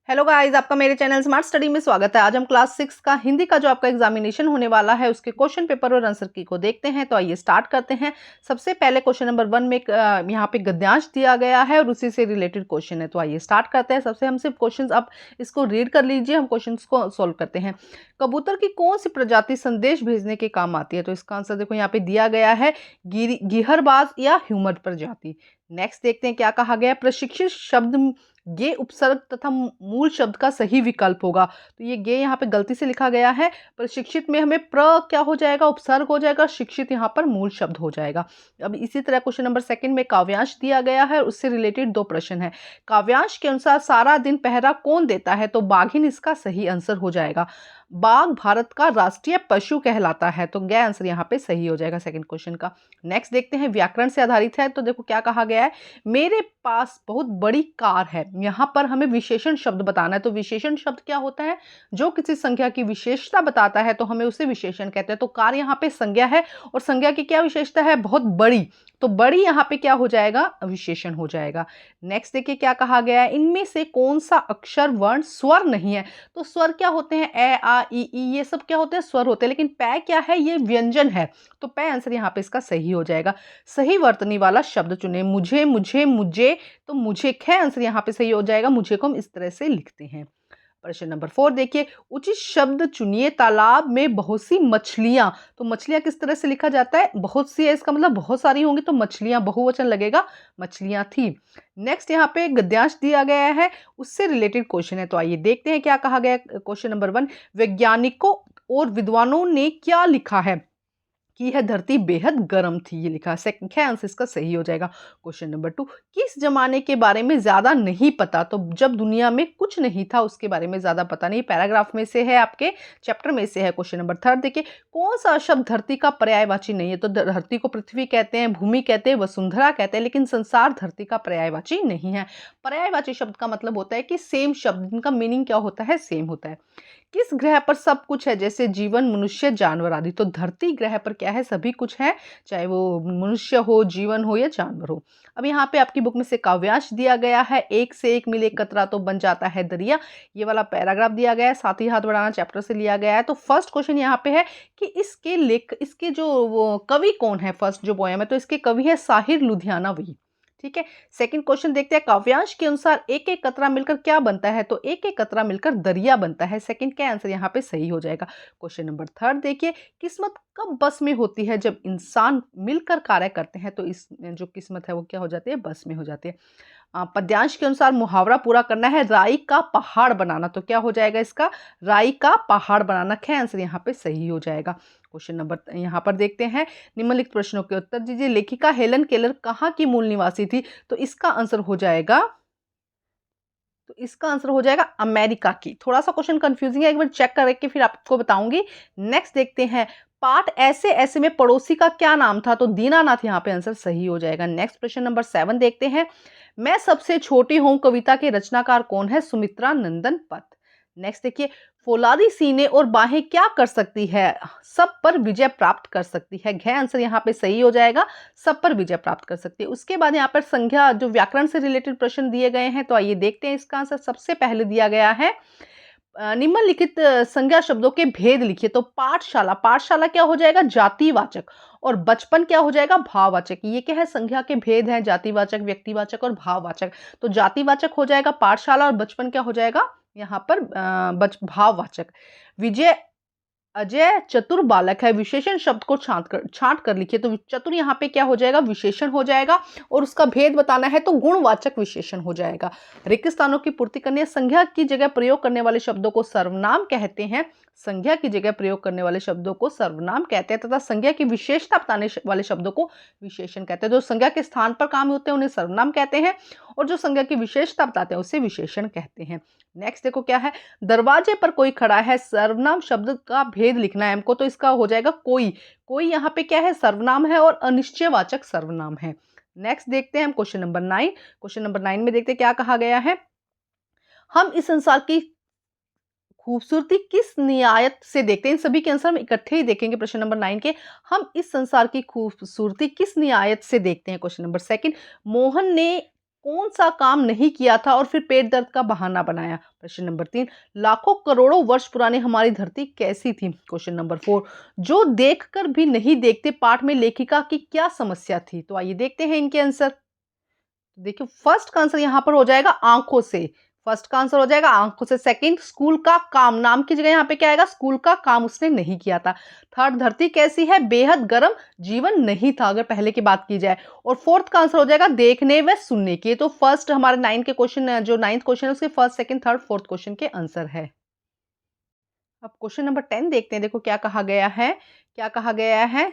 Hello guys, आपका मेरे channel smart study में स्वागत है। आज हम क्लास 6 का हिंदी का जो आपका एग्जामिनेशन होने वाला है उसके क्वेश्चन पेपर और आंसर की को देखते हैं। तो आइए स्टार्ट करते हैं। सबसे पहले क्वेश्चन नंबर 1 में यहाँ पे गद्यांश दिया गया है और उसी से रिलेटेड क्वेश्चन है। तो आइए स्टार्ट करते हैं। सबसे हम सिर्फ क्वेश्चन आप इसको रीड कर लीजिए, हम क्वेश्चन को सोल्व करते हैं। कबूतर की कौन सी प्रजाति संदेश भेजने के काम आती है? तो इसका आंसर देखो यहाँ पे दिया गया है, गिहरबाज या ह्यूमर प्रजाति। नेक्स्ट देखते हैं क्या कहा गया। प्रशिक्षित शब्द ये उपसर्ग तथा मूल शब्द का सही विकल्प होगा। तो ये यहाँ पे गलती से लिखा गया है। प्रशिक्षित में हमें प्र क्या हो जाएगा, उपसर्ग हो जाएगा, शिक्षित यहाँ पर मूल शब्द हो जाएगा। अब इसी तरह क्वेश्चन नंबर 2 में काव्यांश दिया गया है, उससे रिलेटेड 2 प्रश्न है। काव्यांश के अनुसार सारा दिन पहरा कौन देता है? तो बाघिन इसका सही आंसर हो जाएगा। बाघ भारत का राष्ट्रीय पशु कहलाता है, तो गया आंसर यहाँ पे सही हो जाएगा सेकंड क्वेश्चन का। नेक्स्ट देखते हैं, व्याकरण से आधारित है। तो देखो क्या कहा गया है, मेरे पास बहुत बड़ी कार है। यहाँ पर हमें विशेषण शब्द बताना है। तो विशेषण शब्द क्या होता है? जो किसी संख्या की विशेषता बताता है तो हमें उसे विशेषण कहते हैं। तो कार यहाँ पे संज्ञा है और संज्ञा की क्या विशेषता है? बहुत बड़ी। तो बड़ी यहाँ पे क्या हो जाएगा? विशेषण हो जाएगा। नेक्स्ट देखिए क्या कहा गया है, इनमें से कौन सा अक्षर वर्ण स्वर नहीं है? तो स्वर क्या होते हैं? ए आ ई ई, ये सब क्या होते हैं? स्वर होते हैं। लेकिन पै क्या है? ये व्यंजन है। तो पै आंसर यहाँ पे इसका सही हो जाएगा। सही वर्तनी वाला शब्द चुने। मुझे, मुझे, मुझे, तो मुझे ख आंसर यहाँ पे सही हो जाएगा। मुझे को हम इस तरह से लिखते हैं। प्रश्न नंबर 4 देखिए, उचित शब्द चुनिए। तालाब में बहुत सी मछलियां। तो मछलियां किस तरह से लिखा जाता है? बहुत सी है, इसका मतलब बहुत सारी होंगी, तो मछलियां बहुवचन लगेगा, मछलियां थी। नेक्स्ट यहाँ पे गद्यांश दिया गया है, उससे रिलेटेड क्वेश्चन है। तो आइए देखते हैं क्या कहा गया। क्वेश्चन नंबर 1, वैज्ञानिकों और विद्वानों ने क्या लिखा है कि यह धरती बेहद गर्म थी, ये लिखा है। सेकंड है आंसर इसका सही हो जाएगा। क्वेश्चन नंबर 2, किस जमाने के बारे में ज्यादा नहीं पता? तो जब दुनिया में कुछ नहीं था उसके बारे में ज्यादा पता नहीं। पैराग्राफ में से है, आपके चैप्टर में से है। क्वेश्चन नंबर 3 देखिए, कौन सा शब्द धरती का पर्यायवाची नहीं है? तो धरती को पृथ्वी कहते हैं, भूमि कहते हैं, वसुंधरा कहते हैं, लेकिन संसार धरती का पर्यायवाची नहीं है। पर्यायवाची शब्द का मतलब होता है कि सेम शब्द, जिनका मीनिंग क्या होता है? सेम होता है। किस ग्रह पर सब कुछ है, जैसे जीवन, मनुष्य, जानवर आदि? तो धरती ग्रह पर क्या है? सभी कुछ है, चाहे वो मनुष्य हो, जीवन हो या जानवर हो। अब यहाँ पे आपकी बुक में से काव्यांश दिया गया है, एक से एक मिले कतरा तो बन जाता है दरिया। ये वाला पैराग्राफ दिया गया है, साथ ही हाथ बढ़ाना चैप्टर से लिया गया है। तो फर्स्ट क्वेश्चन यहाँ पे है कि इसके जो वो कवि कौन है? फर्स्ट जो पोयम है, तो इसके कवि है साहिर लुधियानवी। ठीक है। सेकंड क्वेश्चन देखते हैं, काव्यांश के अनुसार एक एक कतरा मिलकर क्या बनता है? तो एक एक कतरा मिलकर दरिया बनता है। सेकंड का आंसर यहाँ पे सही हो जाएगा। क्वेश्चन नंबर 3 देखिए, किस्मत कब बस में होती है? जब इंसान मिलकर कार्य करते हैं तो इस जो किस्मत है वो क्या हो जाती है? बस में हो जाती है। पद्यांश के अनुसार मुहावरा पूरा करना है, राई का पहाड़ बनाना। तो क्या हो जाएगा इसका? राई का पहाड़ बनाना है आंसर यहाँ पे सही हो जाएगा। क्वेश्चन नंबर यहाँ पर देखते हैं, निम्नलिखित प्रश्नों के उत्तर दीजिए। लेखिका हेलन केलर कहाँ की मूल निवासी थी? तो इसका आंसर हो जाएगा, अमेरिका की। थोड़ा सा क्वेश्चन कंफ्यूजिंग है, एक बार चेक करके फिर आपको बताऊंगी। नेक्स्ट देखते हैं, पाठ ऐसे ऐसे में पड़ोसी का क्या नाम था? तो दीनानाथ यहाँ पे आंसर सही हो जाएगा। नेक्स्ट प्रश्न नंबर 7 देखते हैं, मैं सबसे छोटी हूं कविता के रचनाकार कौन है? सुमित्रा नंदन पत। नेक्स्ट देखिए, फौलादी सीने और बाहें क्या कर सकती है? सब पर विजय प्राप्त कर सकती है। घ आंसर यहाँ पे सही हो जाएगा, सब पर विजय प्राप्त कर सकती है। उसके बाद यहाँ पर संज्ञा जो व्याकरण से रिलेटेड प्रश्न दिए गए हैं, तो आइए देखते हैं इसका आंसर। सबसे पहले दिया गया है, निम्नलिखित संज्ञा शब्दों के भेद लिखिए। तो पाठशाला, पाठशाला क्या हो जाएगा? जातिवाचक। और बचपन क्या हो जाएगा? भाववाचक। ये क्या है? संज्ञा के भेद हैं, जातिवाचक, व्यक्तिवाचक और भाववाचक। तो जातिवाचक हो जाएगा पाठशाला और बचपन क्या हो जाएगा यहाँ पर? भाववाचक। विजय अजय चतुर बालक है। विशेषण शब्द को छांट कर लिखिए। तो चतुर यहाँ पे क्या हो जाएगा? विशेषण हो जाएगा। और उसका भेद बताना है तो गुणवाचक विशेषण हो जाएगा। रिक्त स्थानों की पूर्ति करनी है। संज्ञा की जगह प्रयोग करने वाले शब्दों को सर्वनाम कहते हैं। संज्ञा की जगह प्रयोग करने वाले शब्दों को सर्वनाम कहते हैं, तथा संज्ञा की विशेषता बताने वाले शब्दों को विशेषण कहते हैं। जो संज्ञा के स्थान पर काम होते हैं उन्हें सर्वनाम कहते हैं, और जो संज्ञा की विशेषता बताते हैं उसे विशेषण कहते हैं। नेक्स्ट देखो क्या है, दरवाजे पर कोई खड़ा है, सर्वनाम शब्द का भेद लिखना है हमको। तो इसका हो जाएगा कोई। कोई यहाँ पे क्या है? सर्वनाम है और अनिश्चयवाचक सर्वनाम है। नेक्स्ट देखते हैं हम क्वेश्चन नंबर 9। क्वेश्चन नंबर 9 में देखते हैं क्या कहा गया है, हम इस संसार की खूबसूरती किस नियायत से देखते हैं? इन सभी के आंसर हम इकट्ठे ही देखेंगे प्रश्न नंबर 9 के। हम इस संसार की खूबसूरती किस नियायत से देखते हैं? क्वेश्चन नंबर 2, मोहन ने कौन सा काम नहीं किया था और फिर पेट दर्द का बहाना बनाया? प्रश्न नंबर 3, लाखों करोड़ों वर्ष पुरानी हमारी धरती कैसी थी? क्वेश्चन नंबर 4, जो देखकर भी नहीं देखते पाठ में लेखिका की क्या समस्या थी? तो आइए देखते हैं इनके आंसर। देखिए फर्स्ट का आंसर यहाँ पर हो जाएगा आंखों से। फर्स्ट का आंसर हो जाएगा आंखों से। सेकंड, स्कूल का काम, नाम की जगह यहाँ पे क्या आएगा? स्कूल का काम उसने नहीं किया था। थर्ड, धरती कैसी है? बेहद गर्म, जीवन नहीं था अगर पहले की बात की जाए। और फोर्थ का आंसर हो जाएगा देखने व सुनने की। तो फर्स्ट हमारे नाइन के क्वेश्चन, जो नाइन्थ क्वेश्चन है उसके first, second, third, fourth question के आंसर है। अब क्वेश्चन नंबर 10 देखते हैं। देखो क्या कहा गया है, क्या कहा गया है।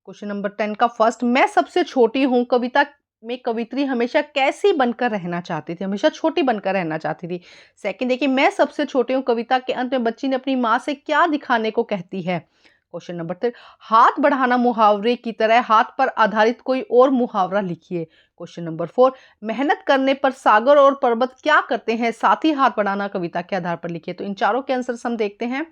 क्वेश्चन नंबर 10 का फर्स्ट, मैं सबसे छोटी हूँ कविता में कवित्री हमेशा कैसी बनकर रहना चाहती थी? हमेशा छोटी बनकर रहना चाहती थी। सेकंड देखिए, मैं सबसे छोटी हूँ कविता के अंत में बच्ची ने अपनी माँ से क्या दिखाने को कहती है? क्वेश्चन नंबर 3, हाथ बढ़ाना मुहावरे की तरह हाथ पर आधारित कोई और मुहावरा लिखिए। क्वेश्चन नंबर 4, मेहनत करने पर सागर और पर्वत क्या करते हैं? साथ ही हाथ बढ़ाना कविता के आधार पर लिखिए। तो इन चारों के आंसर हम देखते हैं।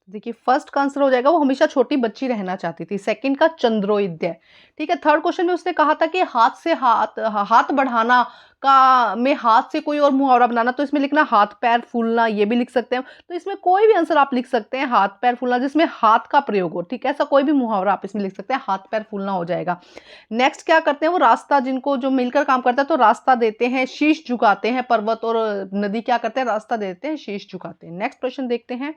देखिए फर्स्ट का आंसर हो जाएगा वो हमेशा छोटी बच्ची रहना चाहती थी। सेकंड का चंद्रोदय। ठीक है, थर्ड क्वेश्चन में उसने कहा था कि हाथ से हाथ बढ़ाना का में हाथ से कोई और मुहावरा बनाना, तो इसमें लिखना हाथ पैर फूलना, ये भी लिख सकते हैं। तो इसमें कोई भी आंसर आप लिख सकते हैं हाथ पैर फूलना जिसमें हाथ का प्रयोग हो। ठीक है, ऐसा कोई भी मुहावरा आप इसमें लिख सकते हैं, हाथ पैर फूलना हो जाएगा। नेक्स्ट क्या करते हैं वो रास्ता, जिनको जो मिलकर काम करता है तो रास्ता देते हैं, शीश झुकाते हैं। पर्वत और नदी क्या करते हैं? रास्ता देते हैं, शीश झुकाते हैं। नेक्स्ट प्रश्न देखते हैं।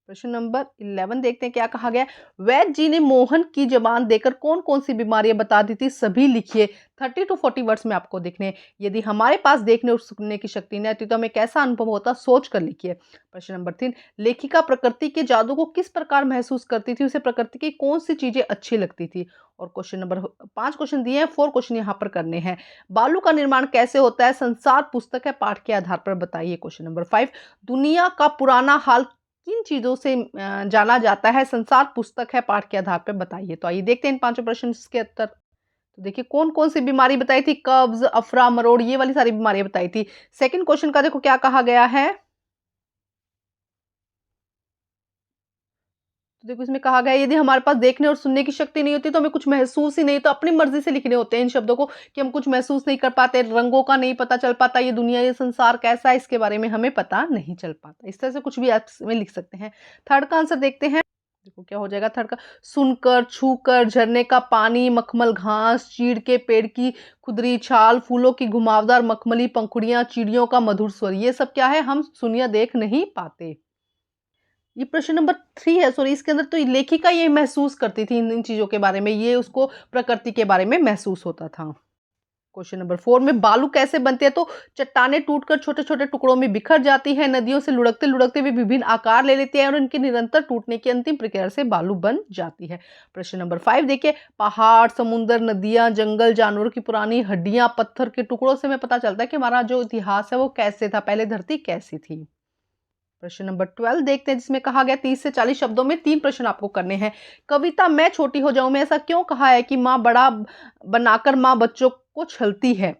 प्रश्न नंबर 11 देखते हैं क्या कहा गया। वैद्य जी ने मोहन की जबान देकर कौन कौन सी बीमारियां बता दी थी? सभी लिखिए। 30 to 40 वर्ड्स में आपको देखने। यदि हमारे पास देखने और सुनने की शक्ति नहीं आती तो हमें कैसा अनुभव होता? सोच कर लिखिए। प्रश्न नंबर 3, लेखिका प्रकृति के जादू को किस प्रकार महसूस करती थी? उसे प्रकृति की कौन सी चीजें अच्छी लगती थी? और क्वेश्चन नंबर 5 क्वेश्चन दिए हैं, 4 क्वेश्चन यहाँ पर करने हैं। बालू का निर्माण कैसे होता है? संसार पुस्तक है, पाठ के आधार पर बताइए। क्वेश्चन नंबर 5, दुनिया का पुराना हाल किन चीजों से जाना जाता है? संसार पुस्तक है, पाठ के आधार पर बताइए। तो आइए देखते हैं इन पांचों प्रश्न के उत्तर। तो देखिए कौन कौन सी बीमारी बताई थी? कब्ज, अफरा मरोड़, ये वाली सारी बीमारियां बताई थी। सेकंड क्वेश्चन का देखो क्या कहा गया है। तो देखो इसमें कहा गया है यदि हमारे पास देखने और सुनने की शक्ति नहीं होती तो हमें कुछ महसूस ही नहीं, तो अपनी मर्जी से लिखने होते हैं इन शब्दों को कि हम कुछ महसूस नहीं कर पाते, रंगों का नहीं पता चल पाता, ये दुनिया ये संसार कैसा है इसके बारे में हमें पता नहीं चल पाता। इस तरह से कुछ भी आप इसमें लिख सकते हैं। थर्ड का आंसर देखते हैं। देखो क्या हो जाएगा थर्ड का। सुनकर, छूकर, झरने का पानी, मखमल घास, चीड़ के पेड़ की खुदरी छाल, फूलों की घुमावदार मखमली पंखुड़ियां, चिड़ियों का मधुर स्वर, ये सब क्या है? हम सुन या देख नहीं पाते। ये प्रश्न नंबर 3 है, सॉरी, इसके अंदर तो लेखिका ये महसूस करती थी इन चीजों के बारे में, ये उसको प्रकृति के बारे में महसूस होता था। क्वेश्चन नंबर 4 में बालू कैसे बनते हैं? तो चट्टाने टूटकर छोटे छोटे टुकड़ों में बिखर जाती है, नदियों से लुढ़कते लुढ़कते वे विभिन्न आकार ले लेती है और इनके निरंतर टूटने की अंतिम प्रक्रिया से बालू बन जाती है। प्रश्न नंबर 5 देखिए, पहाड़, समुद्र, नदियां, जंगल, जानवरों की पुरानी हड्डियां, पत्थर के टुकड़ों से हमें पता चलता है कि हमारा जो इतिहास है वो कैसे था, पहले धरती कैसी थी। प्रश्न नंबर 12 देखते हैं जिसमें कहा गया 30 से 40 शब्दों में 3 प्रश्न आपको करने हैं। कविता मैं छोटी हो जाऊं में ऐसा क्यों कहा है कि माँ बड़ा बनाकर माँ बच्चों को छलती है?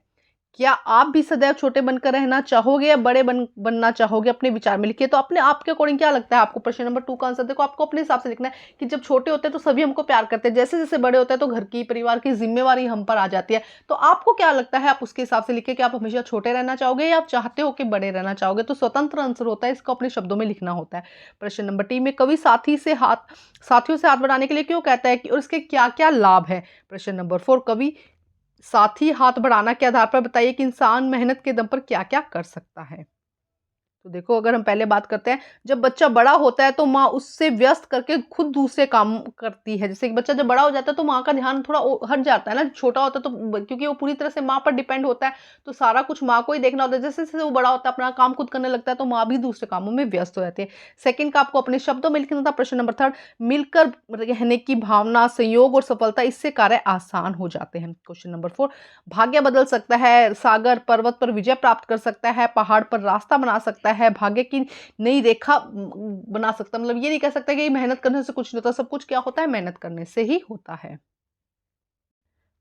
क्या आप भी सदैव छोटे बनकर रहना चाहोगे या बड़े बनना चाहोगे? अपने विचार में लिखिए। तो अपने आप के अकॉर्डिंग क्या लगता है आपको? प्रश्न नंबर 2 का आंसर देखो, आपको अपने हिसाब से लिखना है कि जब छोटे होते हैं तो सभी हमको प्यार करते हैं, जैसे जैसे बड़े होते हैं तो घर की, परिवार की जिम्मेवारी हम पर आ जाती है। तो आपको क्या लगता है, आप उसके हिसाब से लिखिए कि आप हमेशा छोटे रहना चाहोगे या आप चाहते हो कि बड़े रहना चाहोगे। तो स्वतंत्र आंसर होता है, इसको अपने शब्दों में लिखना होता है। प्रश्न नंबर 3 में कवि साथियों से हाथ बढ़ाने के लिए क्यों कहता है कि और इसके क्या क्या लाभ है? प्रश्न नंबर 4, कवि साथ ही हाथ बढ़ाना के आधार पर बताइए कि इंसान मेहनत के दम पर क्या क्या कर सकता है। तो देखो अगर हम पहले बात करते हैं, जब बच्चा बड़ा होता है तो माँ उससे व्यस्त करके खुद दूसरे काम करती है। जैसे कि बच्चा जब बड़ा हो जाता है तो माँ का ध्यान थोड़ा हट जाता है ना, छोटा होता है तो क्योंकि वो पूरी तरह से माँ पर डिपेंड होता है तो सारा कुछ माँ को ही देखना होता है। जैसे जैसे वो बड़ा होता है अपना काम खुद करने लगता है तो माँ भी दूसरे कामों में व्यस्त हो जाती है। सेकंड का आपको अपने शब्दों में लिखना था। प्रश्न नंबर 3, मिलकर रहने की भावना, संयोग और सफलता, इससे कार्य आसान हो जाते हैं। क्वेश्चन नंबर 4, भाग्य बदल सकता है, सागर पर्वत पर विजय प्राप्त कर सकता है, पहाड़ पर रास्ता बना सकता है, भाग्य की नई रेखा बना सकता, मतलब ये नहीं कह सकता कि मेहनत करने से कुछ नहीं होता, सब कुछ क्या होता है? मेहनत करने से ही होता है।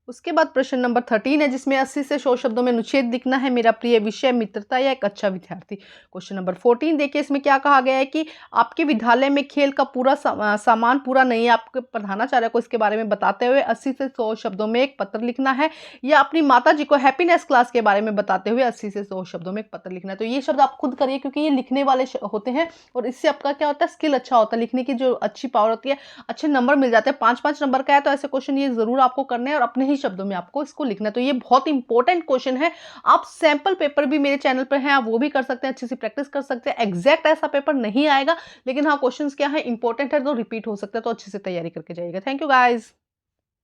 उसके बाद प्रश्न नंबर 13 है जिसमें 80 से 100 शब्दों में अनुच्छेद लिखना है। मेरा प्रिय विषय, मित्रता या एक अच्छा विद्यार्थी। क्वेश्चन नंबर 14 देखिए, इसमें क्या कहा गया है कि आपके विद्यालय में खेल का पूरा सामान पूरा नहीं है। आपके प्रधानाचार्य को इसके बारे में बताते हुए 80 से 100 शब्दों में एक पत्र लिखना है, या अपनी माता जी को हैप्पीनेस क्लास के बारे में बताते हुए 80 से 100 शब्दों में एक पत्र लिखना है। तो ये शब्द आप खुद करिए क्योंकि ये लिखने वाले होते हैं और इससे आपका क्या होता है, स्किल अच्छा होता है, लिखने की जो अच्छी पावर होती है, अच्छे नंबर मिल जाते हैं। 5-5 नंबर का है तो ऐसे क्वेश्चन ये जरूर आपको करने हैं और अपने ही शब्दों में आपको इसको लिखना है। तो ये बहुत इंपॉर्टेंट क्वेश्चन है। आप सैंपल पेपर भी मेरे चैनल पर हैं, आप वो भी कर सकते हैं, अच्छी सी प्रैक्टिस कर सकते हैं। एग्जैक्ट ऐसा पेपर नहीं आएगा, लेकिन हाँ क्वेश्चंस क्या है, इंपॉर्टेंट है तो रिपीट हो सकता है, तो अच्छे से तैयारी करके जाइएगा। Thank you guys.